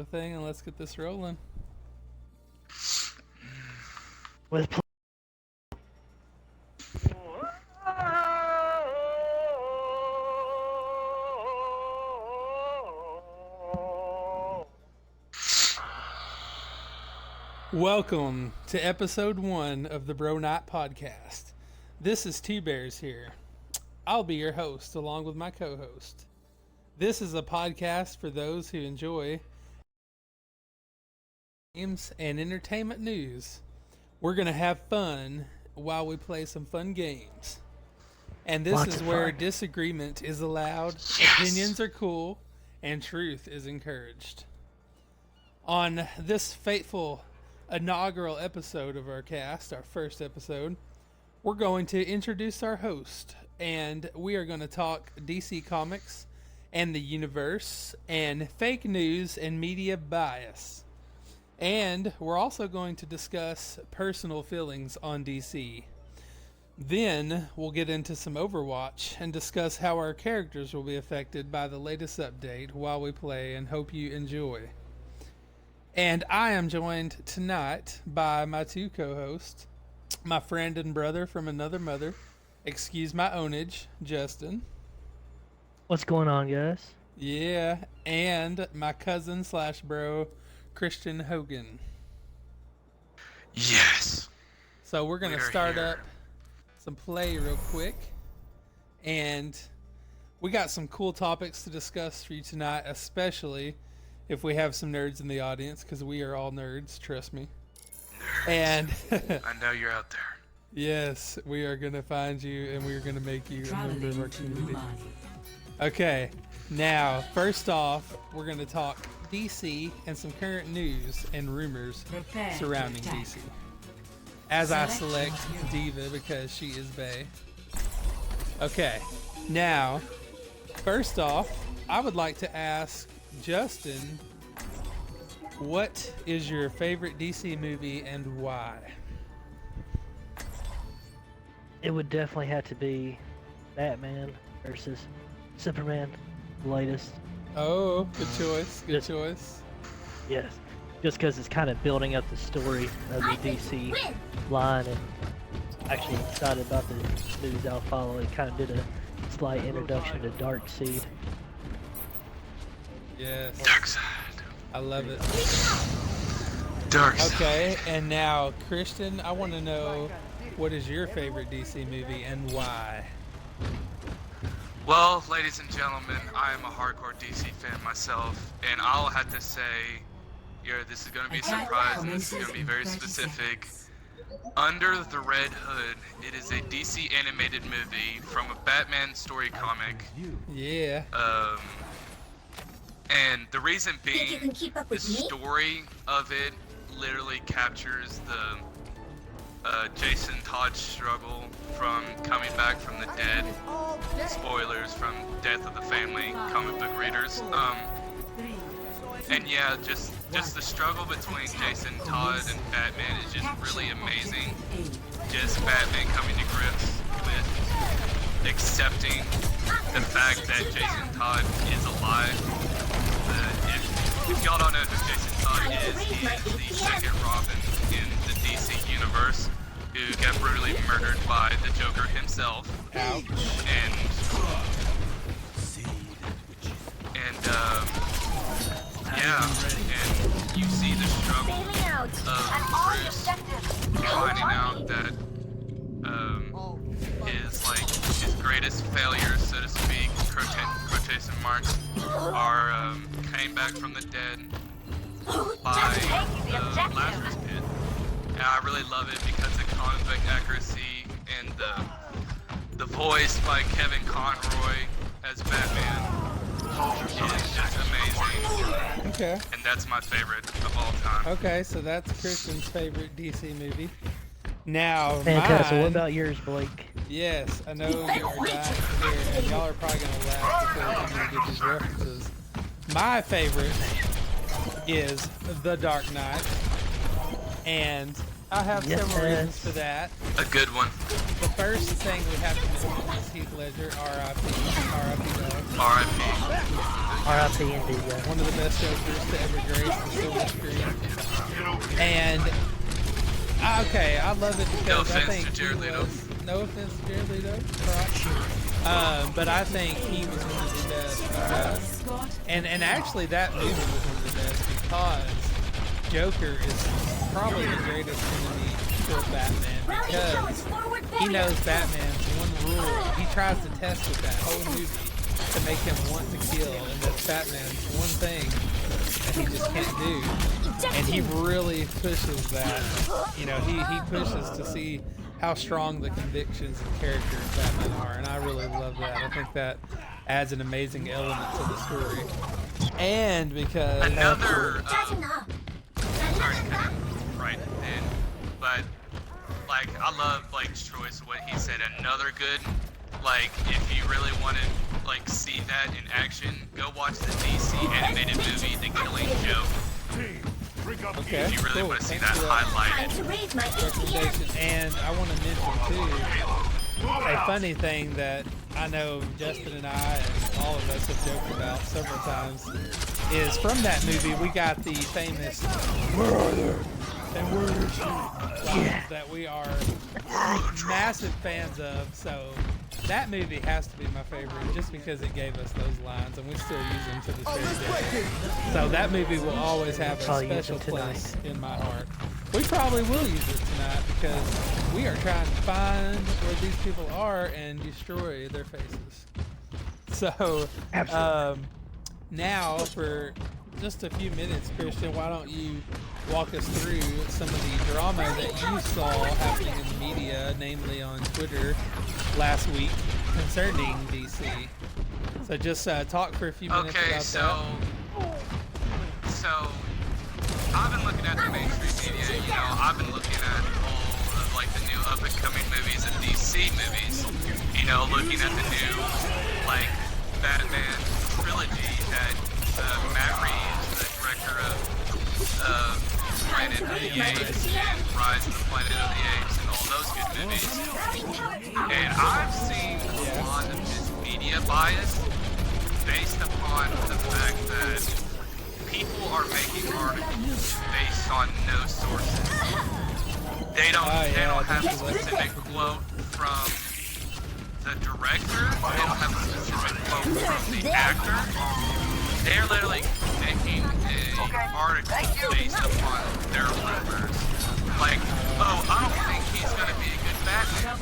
thing and let's get this rolling. With Welcome to episode 1 of the Bro Night podcast. This is Two Bears here. I'll be your host along with my co-host. This is a podcast for those who enjoy games and entertainment news. We're going to have fun while we play some fun games. And this Lots is of where fun. disagreement is allowed, opinions are cool, and truth is encouraged. On this fateful inaugural episode of our cast, our first episode, we're going to introduce our host, and we are going to talk DC Comics and the universe and fake news and media bias. And we're also going to discuss personal feelings on DC. Then we'll get into some Overwatch and discuss how our characters will be affected by the latest update while we play, and hope you enjoy. And I am joined tonight by my two co-hosts, my friend and brother from another mother, excuse my ownage, Justin. what's going on, guys? Yeah, and my cousin slash bro, Christian Hogan. Yes. So we're going to We're start here. up some play real quick. And we got some cool topics to discuss for you tonight, especially if we have some nerds in the audience, because we are all nerds, trust me. And I know you're out there. yes, we are going to find you and we are going to make you a member of our community. Okay, now, first off, we're going to talk DC and some current news and rumors surrounding DC. As I select Diva because she is bae. Okay, now, first off, I would like to ask Justin, what is your favorite DC movie and why? It would definitely have to be Batman versus Superman, the latest. Oh, good choice, good Just- choice. Yes, just because it's kind of building up the story of the DC line, and actually excited about the movies I'll follow. It kind of did a slight introduction to Darkseid. Yes, Dark side. I love it. Dark side. Okay, and now, Christian, I want to know, what is your favorite DC movie and why? Well, ladies and gentlemen, I am a hardcore DC fan myself, and I'll have to say, this is going to be a surprise, and this is going to be very specific. Under the Red Hood, it is a DC animated movie from a Batman story comic. Yeah, And the reason Think you being, can keep up the with me? story of it literally captures the Jason Todd struggle from coming back from the dead. Spoilers from Death of the Family, comic book readers. And yeah, just the struggle between Jason Todd and Batman is just really amazing. Just Batman coming to grips with accepting the fact that Jason Todd is alive. If y'all don't know who Jason Todd is, he is the second Robin in the DC universe, who got brutally murdered by the Joker himself. ouch. Yeah, and you see the struggle Failing out of on all the Bruce objectives. finding out that his greatest failures, so to speak, quotation marks, are came back from the dead by the Lazarus Pit. And I really love it because the comic book accuracy and the voice by Kevin Conroy as Batman is just amazing. Okay, And that's my favorite of all time. okay, so that's Christian's favorite DC movie. Now, Fantastic. mine, What about yours, Blake? yes, I know you're dying to hear, and y'all are probably going to laugh because I'm going to get these references. My favorite is The Dark Knight, and I have Yes. several reasons for that. A good one. The first thing we have to mention is Heath Ledger, R.I.P. R.I.P. dog. R.I.P. R.I.P. indeed. Yeah. One of the best Jokers to ever grace the silver screen. And okay, I love it No because I offense think to Jared he Leto. was no offense to Jared Leto, but I think he was one of the best. And actually, that movie was one of the best because Joker is probably the greatest enemy for Batman because he knows Batman's one rule. He tries to test with that whole movie to make him want to kill, and that's Batman's one thing that he just can't do. And he really pushes that. You know, he pushes to see how strong the convictions and character of Batman are, and I really love that. I think that adds an amazing element to the story. And because Another, sorry to cut him right in, but like I love Blake's choice what he said. Another good, like if you really want to like see that in action, go watch the DC animated movie The Killing Joke. okay, If you really cool. want to see Thanks that for highlighted. recommendation. And I want to mention too a funny thing that I know Justin and I and all of us have joked about several times is from that movie we got the famous "Where are they? And where is she?" lines that we are massive fans of. So that movie has to be my favorite just because it gave us those lines and we still use them to this very day. So that movie will always have a Probably use special it tonight. place in my heart. We probably will use it tonight because we are trying to find where these people are and destroy their faces. So, now for just a few minutes, Christian, why don't you walk us through some of the drama that you saw happening in the media, namely on Twitter last week concerning DC. So just talk for a few minutes Okay, about so I've been looking at the mainstream media. You know, I've been looking at all of like the new up and coming movies and DC movies. You know, looking at the new like Batman trilogy that Matt Reeves, the director of Planet of the Apes and Rise of the Planet of the Apes and all those good movies. And I've seen a lot of this media bias based upon the fact that people are making articles based on no sources. They don't have a specific quote from the director. They don't have a specific quote from the actor. They're literally making an article based upon their rumors. Like, oh, I don't think he's gonna be a good Batman.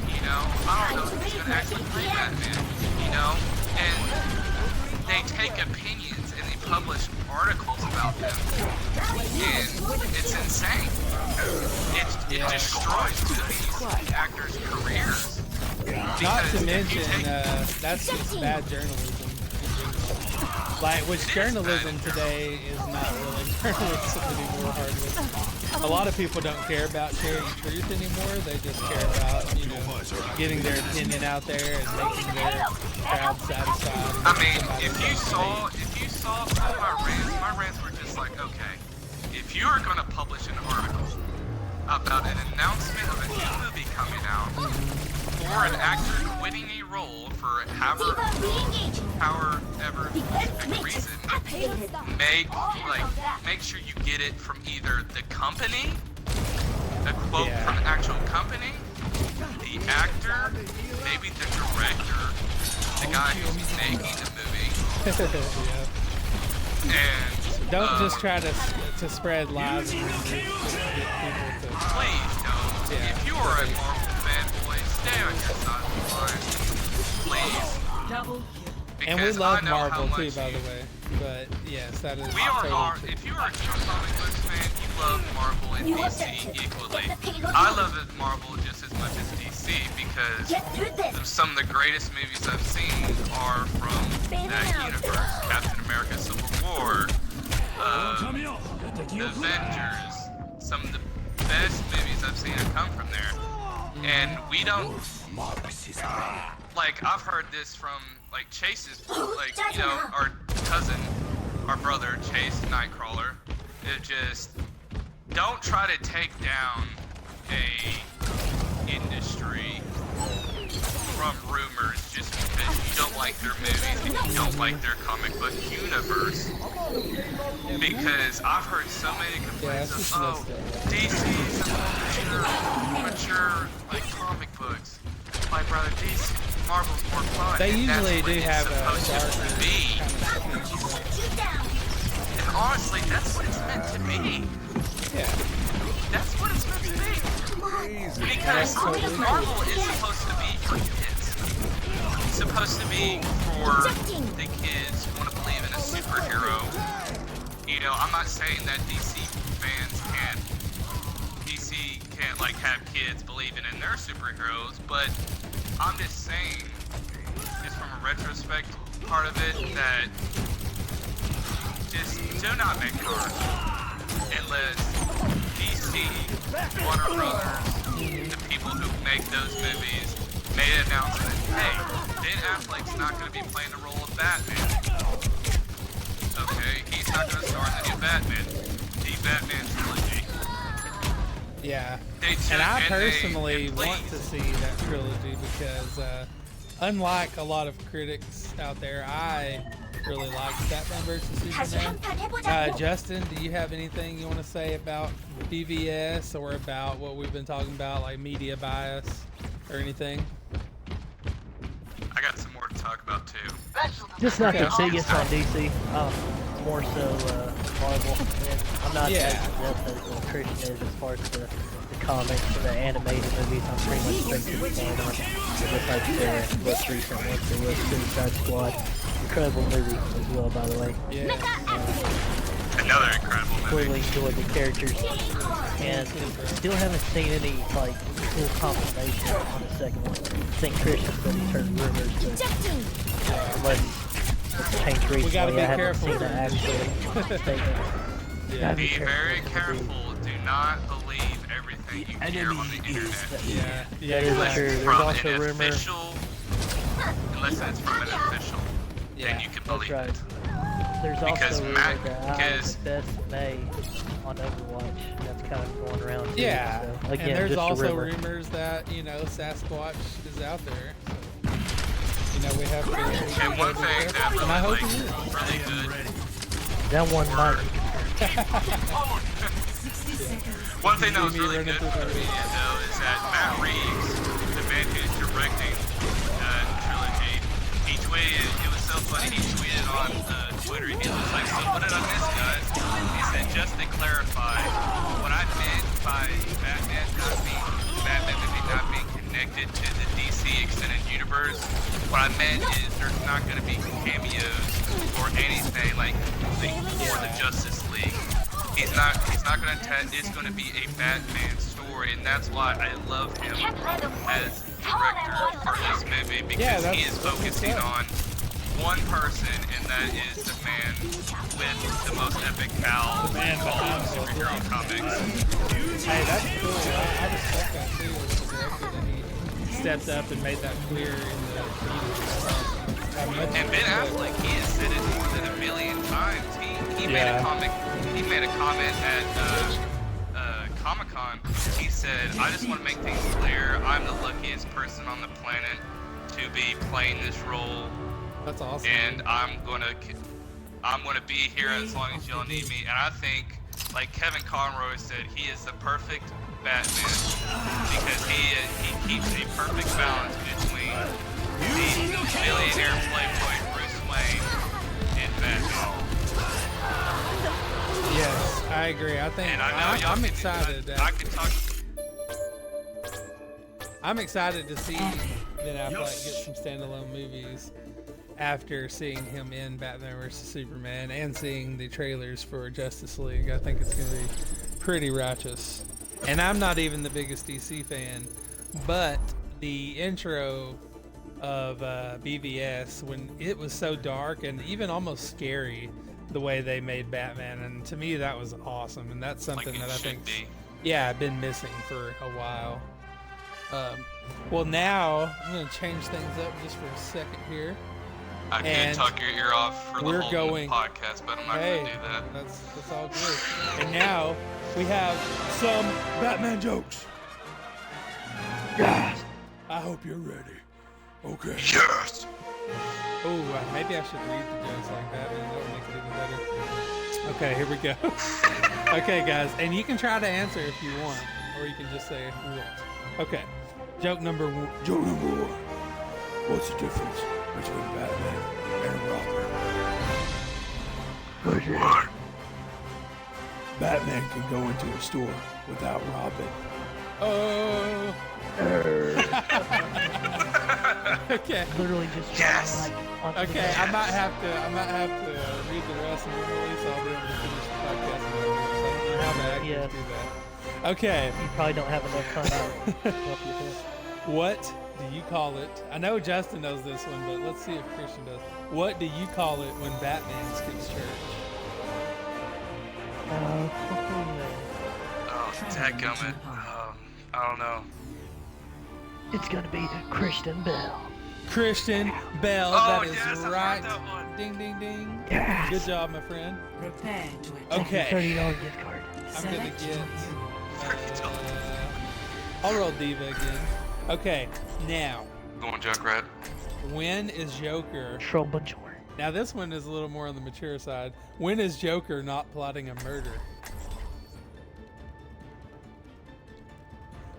You know, I don't know if he's gonna actually play Batman. You know, and they take opinions and they publish articles about them, and it's insane. It destroys these actors' careers. Not to Because if you mention, take- that's just bad journalism. Like, which journalism today is not really journalism anymore, hardly. A lot of people don't care about sharing truth anymore. They just care about, you know, getting their opinion out there and making their crowd satisfied. I mean, if you saw some of my rants were just like, okay, if you are going to publish an article about an announcement of a new movie coming out, or an actor quitting a role for however specific reason, make sure you get it from either the company, a quote from the actual company, the actor, maybe the director, the guy who's making the movie, and don't just try to spread lies and rumors to get people to. please don't. Yeah. If you are a Marvel fanboy, stay on your side of the line, please. And we Because love I know how Marvel too, much by you- the way. But yes, that is We are totally true. if you are a true comic books fan, you love Marvel and DC equally. I love it Marvel just as much as DC because some of the greatest movies I've seen are from that universe. Captain America Civil War, The Avengers, some of the best movies I've seen have come from there. And we don't, like, I've heard this from, like, Chase's, like, you know, our cousin, our brother, Chase Nightcrawler. It just, don't try to take down a industry from rumors just because you don't like their movies and you don't like their comic book universe. Because I've heard so many complaints of, oh, DC's mature like comic books. Like, brother, DC, Marvel's more fun. They and usually that's do what have it's a supposed to darker be. kind of And honestly, that's what it's meant to be. yeah. That's what it's meant to be. Because Marvel is supposed to be for kids. It's supposed to be for the kids who want to believe in a superhero. You know, I'm not saying that DC can't like have kids believing in their superheroes, but I'm just saying, just from a retrospect part of it, that just do not make it hard unless DC, Warner Brothers, the people who make those movies, made an announcement, hey, Ben Affleck's not going to be playing the role of Batman. Okay, he's not going to star in the new Batman, the Batman trilogy. Yeah, They and I took- personally and want please, to see that trilogy because, unlike a lot of critics out there, I really like Batman vs Superman. Justin, do you have anything you want to say about BVS or about what we've been talking about, like media bias or anything? I got some more to talk about too. Just not the Okay. biggest on DC. More so Marvel. And I'm not Yeah. as in-depth as Christian is as far as the comics and the animated movies. I'm pretty much straight to the fan on. Just like the most recent one, the Suicide Squad. Incredible movie as well, by the way. Yeah. Another incredible movie. Completely enjoyed the characters. And still haven't seen any like full confirmation on the second one. I think Christian said he's heard rumors, but unless it's changed recently, We gotta be I haven't careful. seen the actual statement. Yeah. Gotta Be very with the careful. Do not believe everything you hear on the internet. Yeah. That is Unless true. it's There's from also an rumor. official, unless it's from an official, Yeah. then you can That's believe right. it. There's Because also rumor Matt- that I because- have the best May on Overwatch. That's kind of going around too. Yeah, So, again, and there's just also a rumor. rumors that Sasquatch is out there. So, we have to. And one thing that And I really, hope like, he is. really good. That one might. One thing that was See me really running good through for the the media, though, is that Matt Reeves, the man who's directing the trilogy, he tweeted, it was so funny, he tweeted on Twitter, he was like, so what did I miss, guys? He said, just to clarify, what I meant by Batman movie not being connected to the DC Extended Universe, what I meant is there's not going to be cameos or anything like for the Justice League. He's not going to it's going to be a Batman story, and that's why I love him as director for this movie, because he is focusing on one person, and that is the man with the most epic cowl The man of all behind it, superhero yeah. comics. Hey, that's cool. I respect that too as a director that he stepped up and made that clear in the media. And Ben Affleck, he has said it more than a million times. He made a comment at Comic-Con. He said, I just want to make things clear. I'm the luckiest person on the planet to be playing this role, That's awesome. and I'm gonna be here as long as y'all need me. And I think, like Kevin Conroy said, he is the perfect Batman because he keeps a perfect balance between the billionaire playboy Bruce Wayne and Batman. Yes, I agree. I think And I know y'all I'm can- excited. I can talk. I'm excited to see Ben Affleck get some standalone movies after seeing him in Batman vs Superman and seeing the trailers for Justice League. I think it's going to be pretty righteous. And I'm not even the biggest DC fan, but the intro of BVS, when it was so dark and even almost scary, the way they made Batman, and to me that was awesome, and that's Like something it that I should think be. I've been missing for a while. Well, now I'm going to change things up just for a second here. I could And talk your ear off for the we're whole going- podcast, but I'm not Hey, gonna do that. that's all good. And now we have some Batman jokes. Yes. I hope you're ready. Okay. Yes. Oh, maybe I should read the jokes like that, and that would make it even better. Okay, here we go. Okay, guys, and you can try to answer if you want, or you can just say what. Okay, joke number one. Joke number one. What's the difference between Batman and Robin? What? Batman can go into a store without robbing. Oh. Okay. Literally just Yes. onto the Okay, ground. I might have to read the rest and normally so I'll be able to finish the podcast in a minute, so I don't know how to actually Yeah. do that. Okay, You probably don't have enough time to help you with it. what do you call it? I know Justin knows this one, but let's see if Christian does. What do you call it when Batman skips church? Oh, dadgummit. I don't know. It's gonna be Christian Bell. Christian Bell, Oh, that is yes, I've heard right. that one. Ding, ding, ding. Yes. Good job, my friend. Prepare to attack. Okay. $30 gift card. I'm gonna Select get. your I'll roll Diva again. Okay, now, Go on, Junkrat. when is Joker? Troubadour. Now this one is a little more on the mature side. When is Joker not plotting a murder?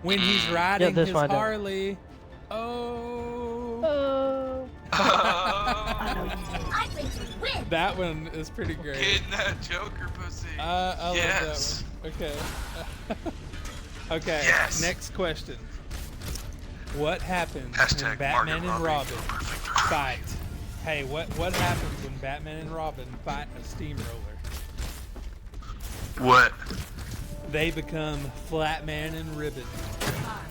When he's riding this his one I don't. Harley. Oh. Oh. I know you I think you win. That one is pretty great. Getting that Joker pussy. I Yes. love that one. Okay. Okay. Yes. Next question. What happens when Hashtag Batman Margot and Robbie. Robin fight? Hey, what happens when Batman and Robin fight a steamroller? What? They become Flatman and Ribbon. 5,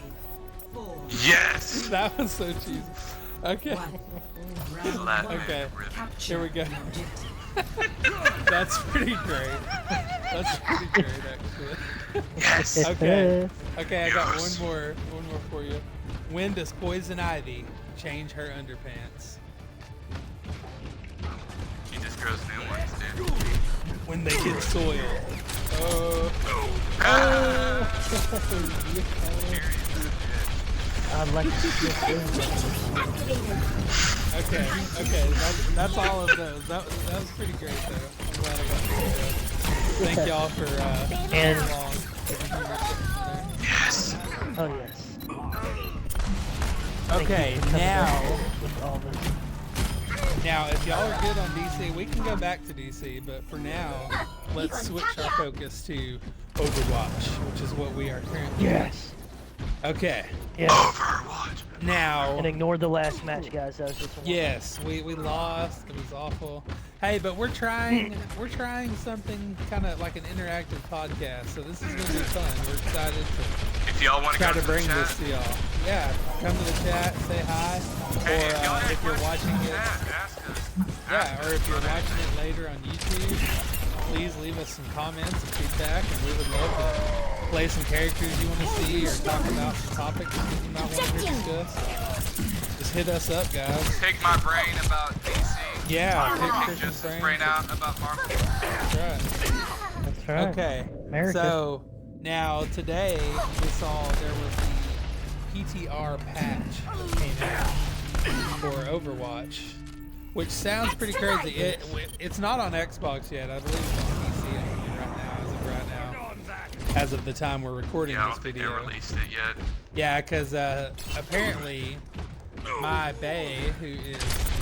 4, Yes. That was so cheesy. Okay. 1. Round Flatman Okay. ribbon. Capture Here we go. the objective. That's pretty great. That's pretty great, actually. Yes. Okay. Okay, I got Yes. one more for you. When does Poison Ivy change her underpants? She just grows new ones, dude. When they get soiled. Oh. Ah. I'd like to see Okay, that's all of those. That was pretty great, though. I'm glad I got to do that. Thank y'all for And- along. Yes. Oh yes. Okay, Thank you for coming now, up with all this. if y'all are good on DC, we can go back to DC, but for now, let's switch our focus to Overwatch, which is what we are currently. Yes. Okay, Yes. Overwatch. now, And ignore the last match, guys. That was just one. yes, we lost. It was awful. Hey, but we're trying something kind of like an interactive podcast, so this is gonna be fun. We're excited to If y'all want try go to the bring chat, this to y'all. Yeah, come to the chat, say hi, Hey, or if, y'all have if you're questions watching in the it. chat, ask us. Yeah, or if you're watching it later on YouTube, please leave us some comments and feedback, and we would love to play some characters you want to see or talk about some topics that you might want to hear discussed. Just hit us up, guys. Pick my brain about DC. Yeah, pick Pick Christian's just his brain. brain out about Marvel. That's right. That's right. Okay, America. so now today we saw there was the PTR patch that came out for Overwatch, which sounds pretty crazy. It's not on Xbox yet. I believe it's on PC only right now, as of the time we're recording Yeah, I this don't think they video. released it yet. Yeah, because apparently my bae, who is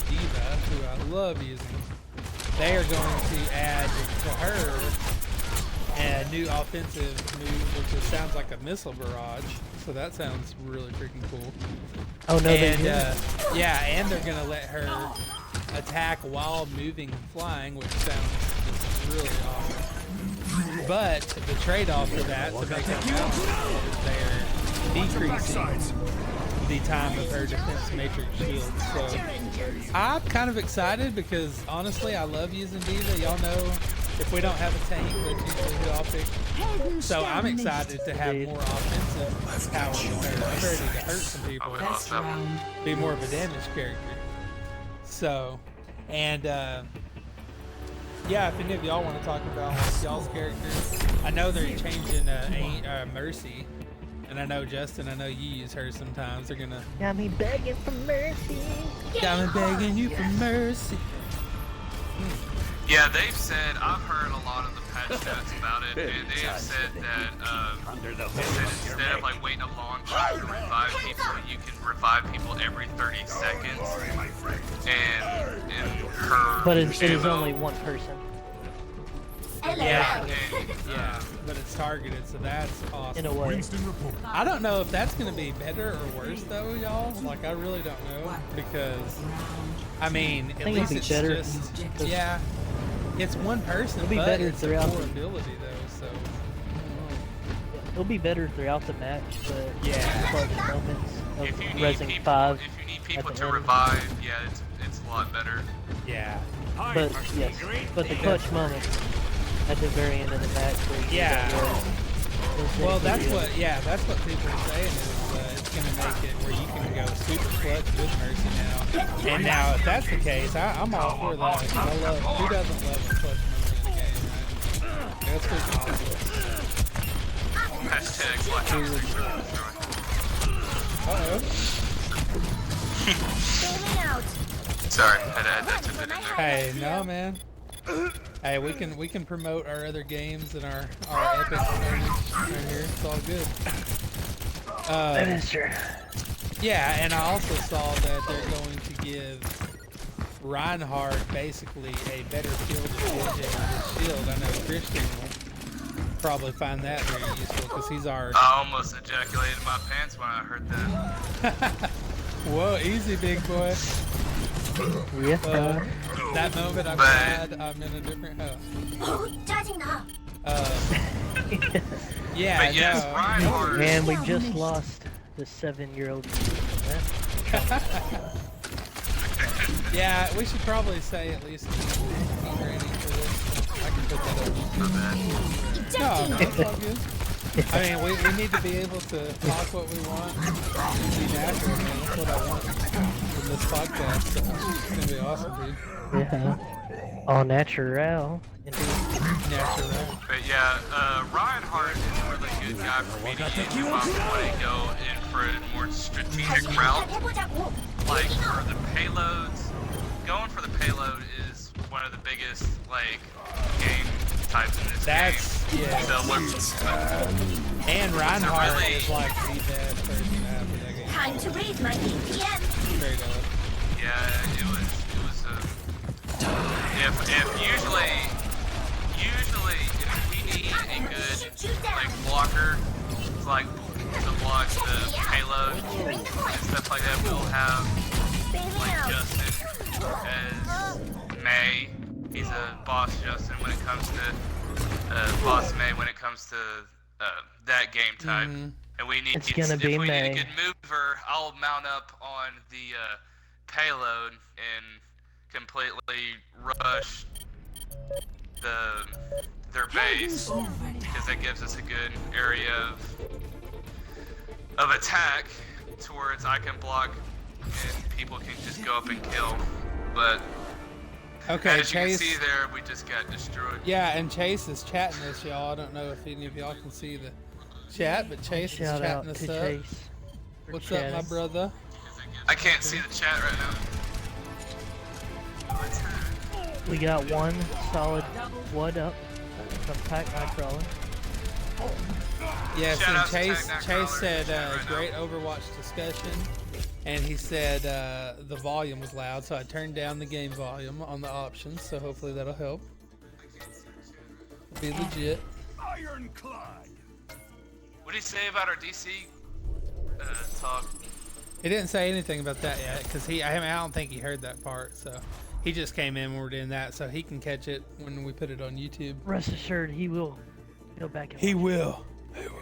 Diva, who I love using, they are going to add to her a new offensive move, which sounds like a missile barrage. So that sounds really freaking cool. Oh no, they And didn't. yeah, and they're gonna let her attack while moving and flying, which sounds just really awesome. But the trade-off for that, to make it balance, is they're decreasing the time of her defense matrix shield. So I'm kind of excited because honestly, I love using Diva. Y'all know if we don't have a tank, that's usually who I'll pick. So I'm excited to have more offensive powers with her. I'm ready to hurt some people. I Best love that one. round. Be more of a damage character. So, and yeah, if any of y'all want to talk about like, y'all's characters, I know they're changing Mercy And I know Justin, I know you use hers sometimes. They're gonna Got me begging for mercy. got me begging you for mercy. Yeah, they've said, I've heard a lot of the patch notes about it, and they have said that instead of like waiting a long time to revive people, you can revive people every 30 seconds. And in her But it is ammo- only one person. Yeah, and, yeah, but it's targeted, so that's awesome. In a way. I don't know if that's gonna be better or worse though, y'all. Like I really don't know because I mean, at think it'll least be it's better. just it's one person, It'll be but better it's a throughout core the- ability though. So It'll be better throughout the match, but Yeah. clutch moments if of you need Resident people, 5. if you need people the to end. revive, yeah, it's a lot better. yeah, But yes, but the clutch moments at the very end of the match. Where you Yeah. get that word, well that's really- that's what people are saying is it's gonna make it where you can go super clutch with Mercy now. And now if that's the case, I'm all for that. 'Cause I love who doesn't love a clutch moment in the game, right? That's pretty awesome. Hashtag Black Ops 3 destroy. Uh-oh. Bailing out. Sorry, had to add that to the in there. Hey, no man. Hey, we can promote our other games and our epic moments right here. It's all good. That is true. Yeah, and I also saw that they're going to give Reinhardt basically a better field of vision with his shield. I know Christian will probably find that very useful because he's our. I almost ejaculated my pants when I heard that. Whoa, easy, big boy. Yeah. That moment I'm But- glad I'm in a different house. Oh, 짜증나. Yeah, But yes, no. Reinhardt. And we just lost the 7-year-old. Yeah, we should probably say at least team rating for this. I can put that on YouTube. No, it's all good. I mean, we need to be able to talk what we want and be natural, man. That's what I want from this podcast. So it's gonna be awesome, dude. Yeah. All natural. Indeed. Natural. But yeah, Reinhardt is a really good guy for me to use if I want to go in for a more strategic route. 해보자고. Like for the payloads, going for the payload is one of the biggest like game types in this That's game. yeah. So we're, And Reinhardt really- is like the best person to have for that game. Time to raise my APM. Straight up. yeah, it was if usually if we need a good like blocker like to block the payload and stuff like that, we'll have Bailing like out. Justin as May. He's a boss Justin when it comes to boss May when it comes to that game type. Mhm. And we need It's gonna if be we May. need a good mover, I'll mount up on the payload and completely rush their base because that gives us a good area of attack towards I can block and people can just go up and kill. But Okay, as you can Chase. see there, we just got destroyed. Yeah, and Chase is chatting this, y'all. I don't know if any of y'all can see the chat, but Chase is Shout out chatting to us up. Chase. for What's up, my chatting. brother? I can't see the chat right now. We got one solid wood up from Pac Nightcrawler. Yes, Shout and out to Chase Tech Chase Nightcrawler said in chat right great Overwatch discussion, and he said the volume was loud, so I turned down the game volume on the options. So hopefully that'll help. Be legit. What did he say about our DC talk? He didn't say anything about that yet, because I don't think he heard that part. So he just came in when we're doing that, so he can catch it when we put it on YouTube. Rest assured, he will go back and He watch will. He will.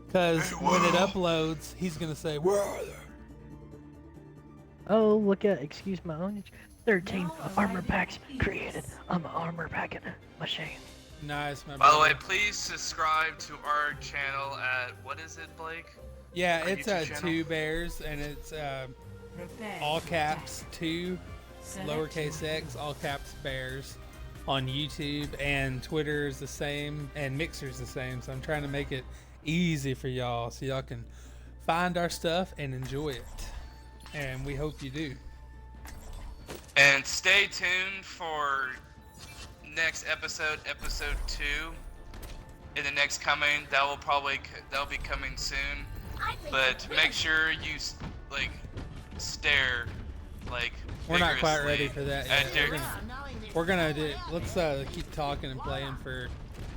Because when it uploads, he's gonna say, "Where are they?" it. Oh, look at, excuse my own. 13 armor packs created. I'm an armor packing machine. Nice, my By the way, brother. please subscribe to our channel at what is it, Blake? Yeah, our it's YouTube channel. Two Bears, and it's all caps two, lowercase x, all caps Bears on YouTube, and Twitter is the same, and Mixer's the same. So I'm trying to make it easy for y'all so y'all can find our stuff and enjoy it. And we hope you do. And stay tuned for next episode, episode 2. In the next coming, that'll be coming soon. But make sure you like stare like We're not quite vigorously ready for that at yet. We're gonna do. Let's keep talking and playing for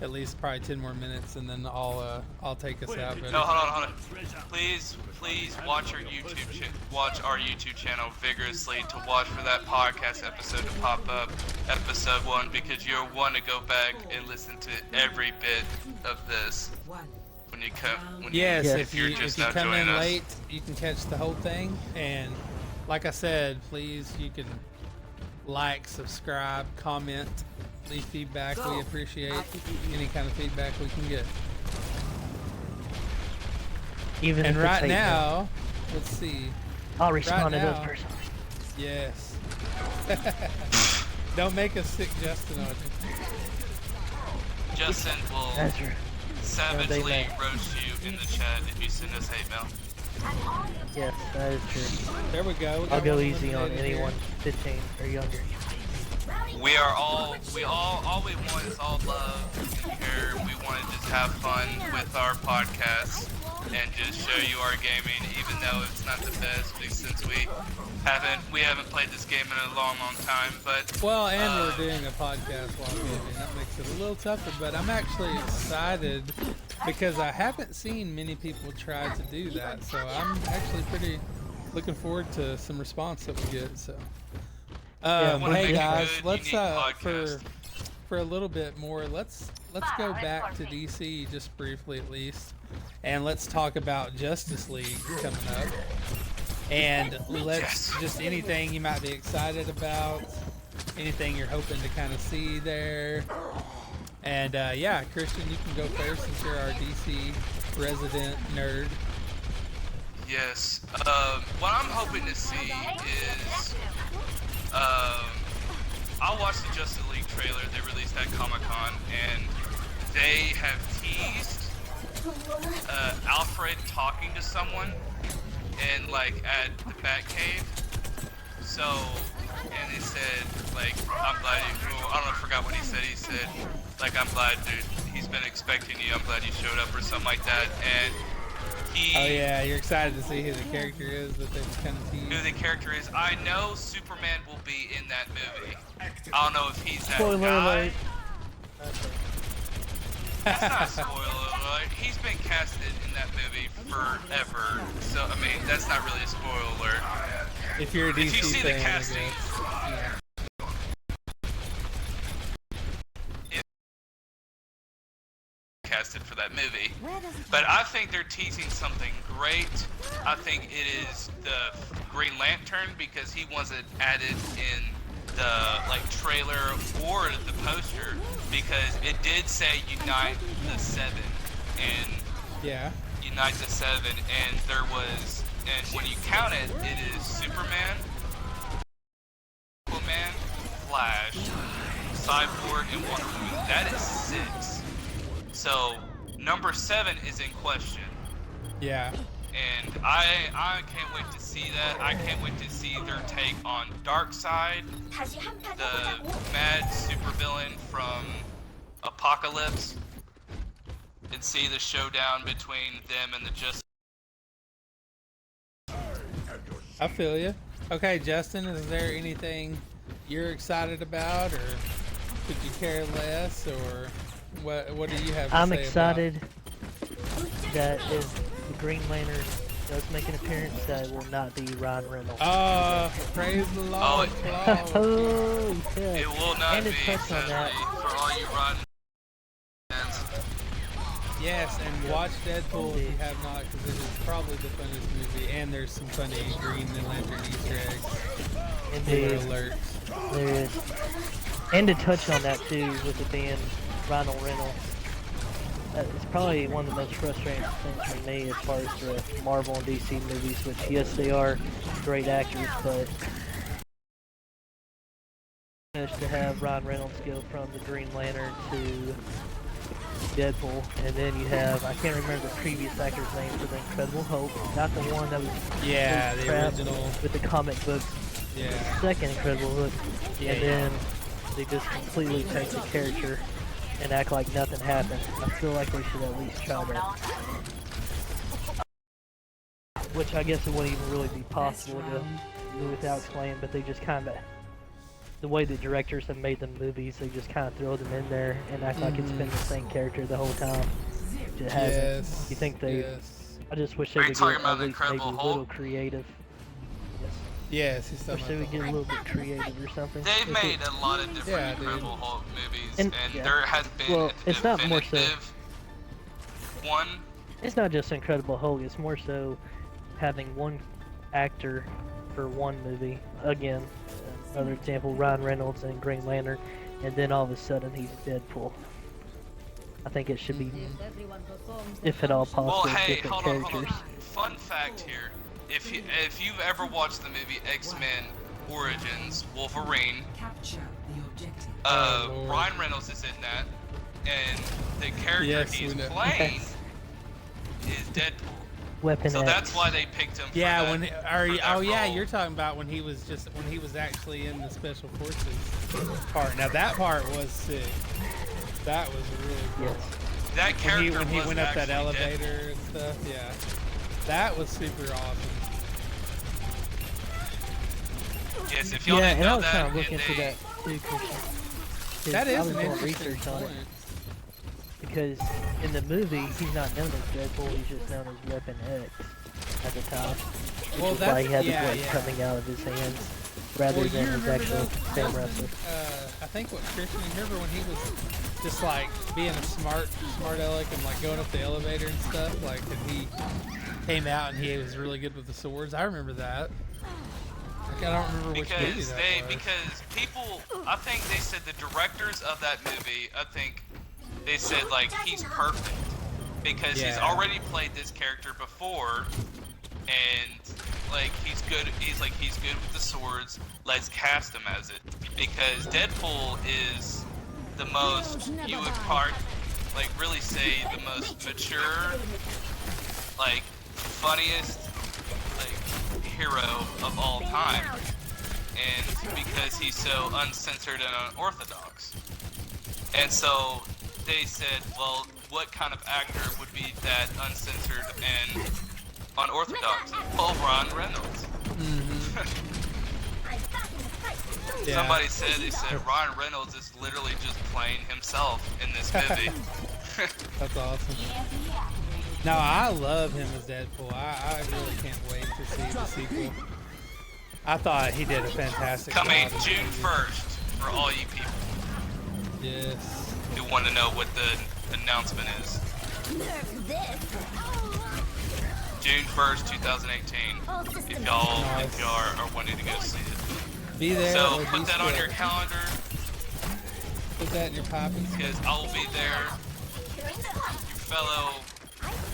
at least probably 10 more minutes, and then I'll take us out. But No, hold on. Please watch our YouTube channel vigorously to watch for that podcast episode to pop up, episode 1, because you'll want to go back and listen to every bit of this when you come. yes, Yes. if you now come in joining us. late, you can catch the whole thing. And like I said, please, you can like, subscribe, comment, leave feedback. We appreciate any kind of feedback we can get. Even And if it's right hate mail. now, let's see. I'll respond to now- those personally. Yes. Don't make us sick, Justin. On you. Justin will That's right. savagely may. roast you in the chat if you send us hate mail. Yes, that is true. There we go. We I'll got go one easy on eliminated here. anyone 15 or younger. We all we want is all love and care. We want to just have fun with our podcast and just show you our gaming, even though it's not the best, since we haven't played this game in a long time. But Well, and we're doing a podcast while gaming. That makes it a little tougher, but I'm actually excited because I haven't seen many people try to do that. So I'm actually pretty looking forward to some response that we get. So, wanna hey make it guys, good, let's unique podcast. for a little bit more. Let's go back to DC just briefly at least, and let's talk about Justice League coming up. And let's just anything you might be excited about, anything you're hoping to kind of see there. And yeah, Christian, you can go first since you're our DC resident nerd. yes, what I'm hoping to see is I watched the Justice League trailer they released at Comic-Con, and they have teased Alfred talking to someone and like at the Batcave. So, and he said like, I'm glad you, I don't know, I forgot what he said. He said like, I'm glad, dude, he's been expecting you. I'm glad you showed up or something like that. And he, Oh yeah, you're excited to see who the character is that they kind of teased. who the character is. I know Superman will be in that movie. I don't know if he's that Spoiler guy. alert. That's not a spoiler alert. He's been casted in that movie forever. So, I mean, that's not really a spoiler alert. If you're a DC If you see the fan, I casting, guess. casted for that movie. But I think they're teasing something great. I think it is the Green Lantern because he wasn't added in the like trailer or the poster because it did say Unite the Seven and Yeah. Unite the Seven, and there was, and when you count it, it is Superman, Aquaman, Flash, Cyborg, and Wonder Woman. That is 6. So number 7 is in question, Yeah. and I can't wait to see that. I can't wait to see their take on Darkseid, the mad supervillain from Apocalypse, and see the showdown between them and the Justice. I feel you. Okay, Justin, is there anything you're excited about, or could you care less, or what do you have to I'm say excited that if the Green Lantern does make an appearance, that it will not be Ryan Reynolds. about? Praise the Lord. Oh, applause. Oh, yeah. It will not And be, to touch on that, sadly, for all you Rotten fans. Yes, and watch Deadpool if you have not, because it is probably the funnest movie, and there's some funny Green Lantern Easter eggs. indeed, Alerts. there is. And to touch on that too, with it being Ryan Reynolds, it's probably one of the most frustrating things for me as far as the Marvel and DC movies, which yes, they are great actors, but to have Ryan Reynolds go from the Green Lantern to Deadpool, and then you have, I can't remember the previous actor's name for the Incredible Hulk, not the one that was Yeah, really the crap original. with the comic books, Yeah. second Incredible Hulk, Yeah, and then they just completely take the character and act like nothing happened. I feel like they should at least try that. Which I guess it wouldn't even really be possible to do without explaining, but they just kind of, the way the directors have made the movies, they just kind of throw them in there and act like it's been the same character the whole time. It hasn't. Yes. You think they? Yes. I just wish they Are you would talking get about at the least maybe a Incredible little Hulk? creative. Yes. Yes, he's Wish talking they about would the get a Hulk. little bit creative or something. They've If made it- a lot of different Yeah, dude. Incredible Hulk movies, And- and yeah. there has been Well, a it's not more so- definitive one. It's not just Incredible Hulk. It's more so having one actor for one movie. Again, another example: Ryan Reynolds and Green Lantern, and then all of a sudden he's Deadpool. I think it should be, if at all Well, possible, hey, different hold on. characters. Fun fact here: if you've ever watched the movie X-Men Origins Wolverine, Capture the objective. Lord. Ryan Reynolds is in that, and the character Yes, he's we know. playing is Deadpool. Weapon So X. that's why they picked him. Yeah, for when that, are for you, that oh yeah, role. you're talking about when he was actually in the special forces part. Now that part was sick. That was really cool. Yes. that character When he was went up that actually elevator and stuff. Yeah, that was super awesome. Deadpool. Yes, if y'all Yeah, didn't and I know was that, kind of looking and into they- that too, Christian. 'Cause That I is was an doing interesting research on point. it. Because in the movie, he's not known as Deadpool, he's just known as Weapon X at the time. Well, Which is why he had the yeah, blood yeah. coming out of his hands rather Well, you than his remember actual though, Sam wrestler. I think what Christian, you remember when he was just like being a smart aleck and like going up the elevator and stuff, like, and he came out and he was really good with the swords. I remember that. Like, I don't remember which movie because that was. because people, I think they said the directors of that movie, I think they said like he's perfect because he's Yeah. already played this character before, and like he's good with the swords. Let's cast him as it, because Deadpool is the most, you would like really say the most mature, like funniest like hero of all time, and because he's so uncensored and unorthodox. And so they said, well, what kind of actor would be that uncensored and unorthodox? Well, Ron Reynolds. Yeah. Somebody said, they said Ryan Reynolds is literally just playing himself in this movie. That's awesome. No, I love him as Deadpool. I really can't wait to see the sequel. I thought he did a fantastic Coming job. in June the 1st for all you people movie. Yes. who want to know what the announcement is. June 1st, 2018. If y'all are wanting to go see it. Be there. So or put be that on square. your calendar, Put that in your pockets. because I will be there. Your fellow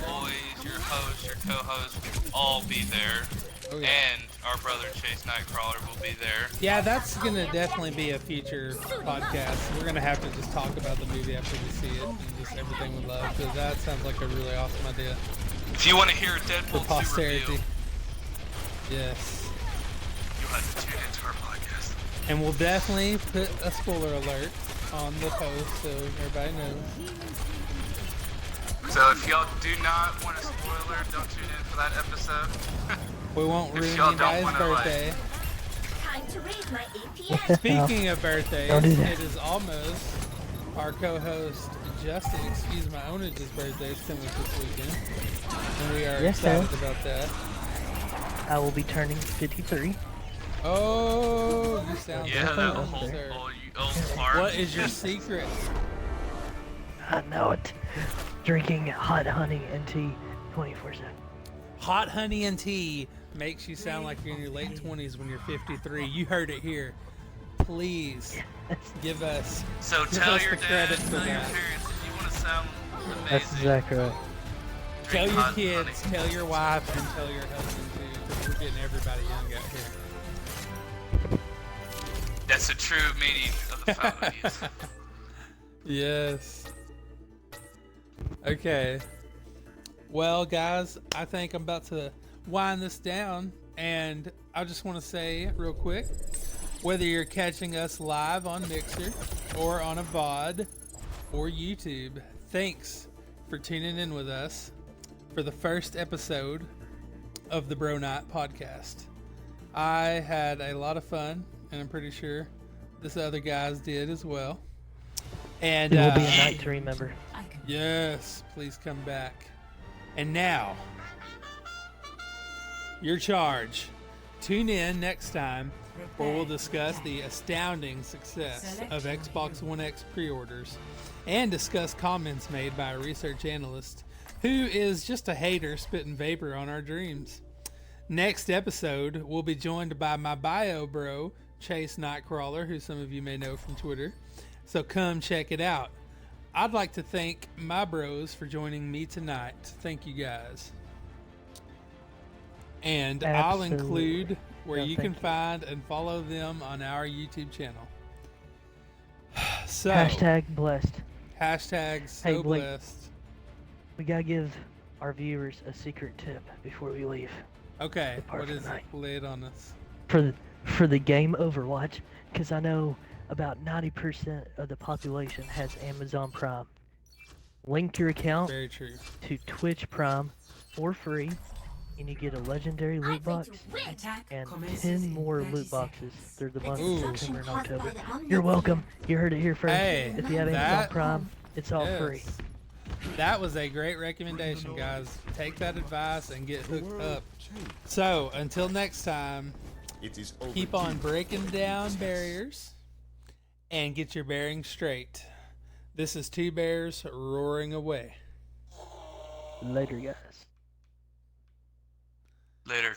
boys, your host, your co-host, will all be there. Oh, yeah. And our brother Chase Nightcrawler will be there. Yeah, that's gonna definitely be a future podcast. We're gonna have to just talk about the movie after we see it and just everything we love, because that sounds like a really awesome idea If you want to hear a for Deadpool 2 posterity. review, Yes. you'll have to tune into our podcast. And we'll definitely put a spoiler alert on the post so everybody knows. So if y'all do not want a spoiler, don't tune in for that episode. We won't If ruin y'all you don't guys' wanna, like- birthday. Time to raise my APS. Speaking of birthdays, Don't do that. it is almost our co-host Justin, excuse my ownage's birthday is coming this weekend. And we are Yes, sir. excited about that. I will be turning 53. Oh, you sound Yeah, like that one, whole sir. you old fart. What is your secret? I know it. Drinking hot honey and tea 24/7. Hot honey and tea makes you sound like you're in your late 20s when you're 53. You heard it here. Please give us So give tell us your the dad, credit for tell your that. parents, if you want to sound amazing, That's exactly right. Tell drink your hot kids, honey. tell your wife, and tell your husband too, because we're getting everybody young out here. That's the true meaning of the fountain youth. Yes. Okay. Well, guys, I think I'm about to wind this down, and I just want to say real quick, whether you're catching us live on Mixer or on a VOD or YouTube, thanks for tuning in with us for the first episode of the Bro Night podcast. I had a lot of fun, and I'm pretty sure this other guys did as well. And It will be a night to remember. yes, please come back. And now, your charge. Tune in next time where we'll discuss the astounding success of Xbox One X pre-orders and discuss comments made by a research analyst who is just a hater spitting vapor on our dreams. Next episode, we'll be joined by my bio bro, Chase Nightcrawler, who some of you may know from Twitter. So come check it out. I'd like to thank my bros for joining me tonight. Thank you guys. And I'll Absolutely. include where No, you can thank you. find and follow them on our YouTube channel. So, Hashtag blessed. hashtag so Hey, Blake. blessed. We gotta give our viewers a secret tip before we leave. Okay, part what of the is it? night. Lay it on us. For the game Overwatch, because I know about 90% of the population has Amazon Prime. Link your account Very true. to Twitch Prime for free, and you get a legendary loot box and 10 more loot boxes through the month Ooh. of September and October. You're welcome. You heard it here first. Hey, if you have Amazon that- Prime, it's all Yes. free. That was a great recommendation, guys. Take that advice and get hooked up. So, until next time, It is keep on breaking down barriers and get your bearings straight. This is Two Bears roaring away. Later, guys. Later.